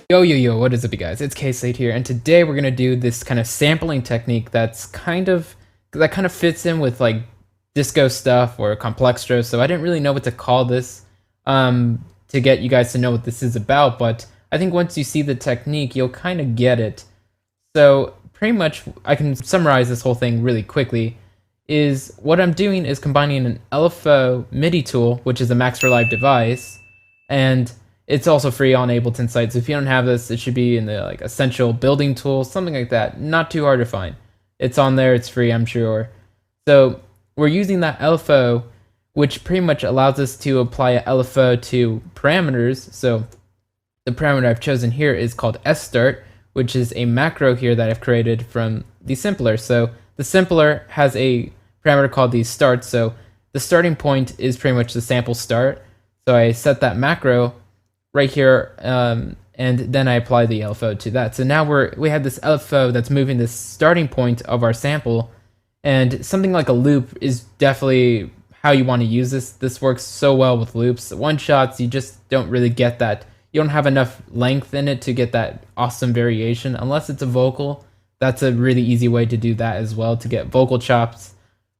Yo, what is up you guys? It's K-Slate here, and today we're gonna do this kind of sampling technique that kind of fits in with like disco stuff or Complextro, so I didn't really know what to call this to get you guys to know what this is about, but I think once you see the technique, you'll kind of get it. So pretty much, I can summarize this whole thing really quickly, is what I'm doing is combining an LFO MIDI tool, which is a Max for Live device, and it's also free on Ableton site, so if you don't have this, it should be in the like essential building tools, something like that. Not too hard to find. It's on there, it's free, I'm sure. So we're using that LFO, which pretty much allows us to apply a LFO to parameters. So the parameter I've chosen here is called start, which is a macro here that I've created from the simpler. So the simpler has a parameter called the start, so the starting point is pretty much the sample start. So I set that macro right here, and then I apply the LFO to that. So now we have this LFO that's moving this starting point of our sample, and something like a loop is definitely how you want to use this. This works so well with loops. One shots, you just don't really get that. You don't have enough length in it to get that awesome variation unless it's a vocal. That's a really easy way to do that as well, to get vocal chops,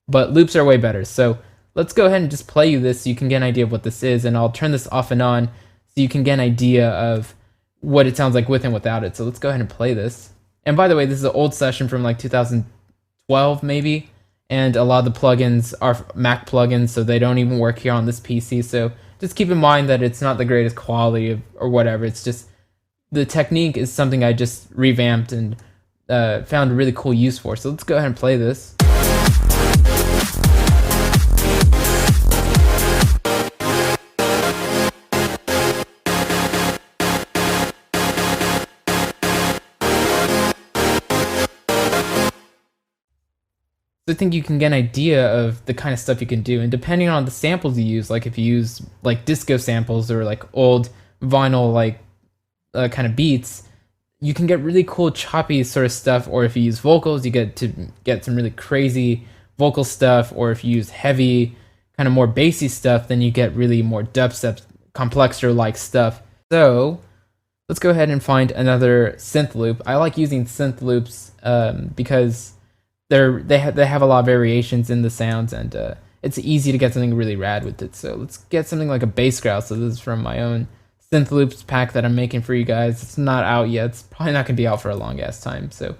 but loops are way better. So let's go ahead and just play you this so you can get an idea of what this is, and I'll turn this off and on so you can get an idea of what it sounds like with and without it. So let's go ahead and play this. And by the way, this is an old session from like 2012 maybe, and a lot of the plugins are Mac plugins, so they don't even work here on this PC. So just keep in mind that it's not the greatest quality or whatever. It's just the technique is something I just revamped and found a really cool use for. So let's go ahead and play this. I think you can get an idea of the kind of stuff you can do, and depending on the samples you use, like if you use like disco samples or like old vinyl like kind of beats, you can get really cool choppy sort of stuff. Or if you use vocals, you get to get some really crazy vocal stuff. Or if you use heavy kind of more bassy stuff, then you get really more dubstep, Complextro like stuff. So let's go ahead and find another synth loop. I like using synth loops because they have a lot of variations in the sounds, and it's easy to get something really rad with it. So let's get something like a bass growl. So this is from my own synth loops pack that I'm making for you guys. It's not out yet. It's probably not gonna be out for a long ass time. So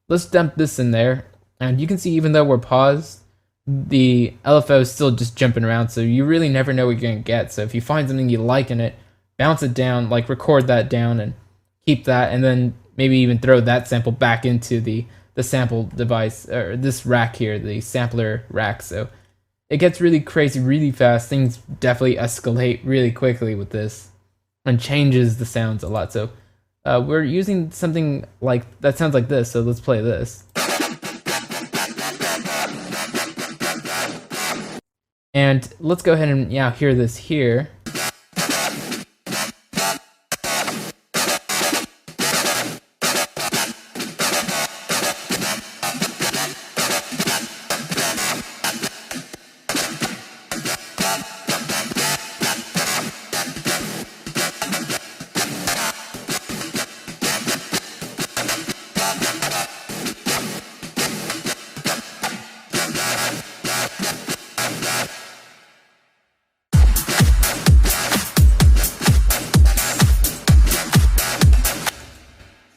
let's dump this in there, and you can see even though we're paused, the LFO is still just jumping around. So you really never know what you're gonna get. So if you find something you like in it, bounce it down, like record that down and keep that, and then maybe even throw that sample back into the sample device, or this rack here, the sampler rack. So it gets really crazy really fast. Things definitely escalate really quickly with this and changes the sounds a lot. So we're using something like that sounds like this. So let's play this. And let's go ahead and hear this here.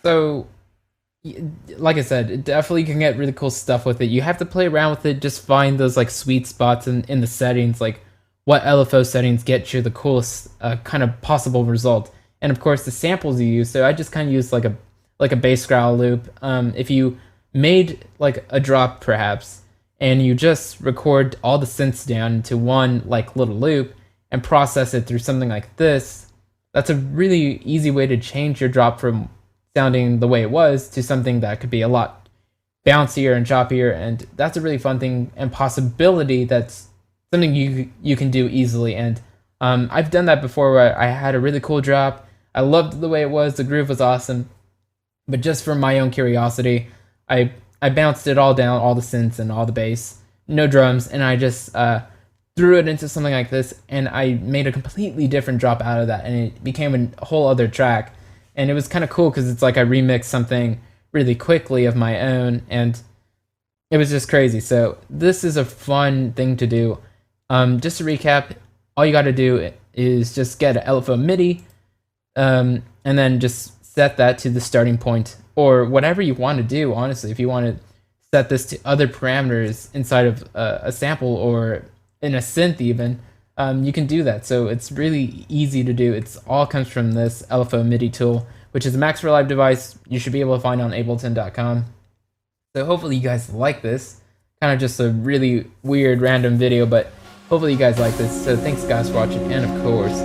So, like I said, it definitely can get really cool stuff with it. You have to play around with it, just find those like sweet spots in the settings, like what LFO settings get you the coolest kind of possible result. And of course the samples you use. So I just kind of use like a bass growl loop. If you made like a drop perhaps, and you just record all the synths down into one like little loop and process it through something like this, that's a really easy way to change your drop from sounding the way it was to something that could be a lot bouncier and choppier. And that's a really fun thing and possibility that's something you can do easily. And I've done that before where I had a really cool drop. I loved the way it was, the groove was awesome, but just for my own curiosity, I bounced it all down, all the synths and all the bass, no drums, and I just threw it into something like this, and I made a completely different drop out of that, and it became a whole other track. and it was kind of cool because it's like I remixed something really quickly of my own, and it was just crazy. So this is a fun thing to do. Just to recap, all you got to do is just get an LFO MIDI, and then just set that to the starting point, or whatever you want to do. Honestly, if you want to set this to other parameters inside of a sample or in a synth even, you can do that. So it's really easy to do. It's all comes from this LFO MIDI tool, which is a Max for Live device. You should be able to find on Ableton.com. So hopefully you guys like this. Kind of just a really weird random video, but hopefully you guys like this. So thanks guys for watching, and of course,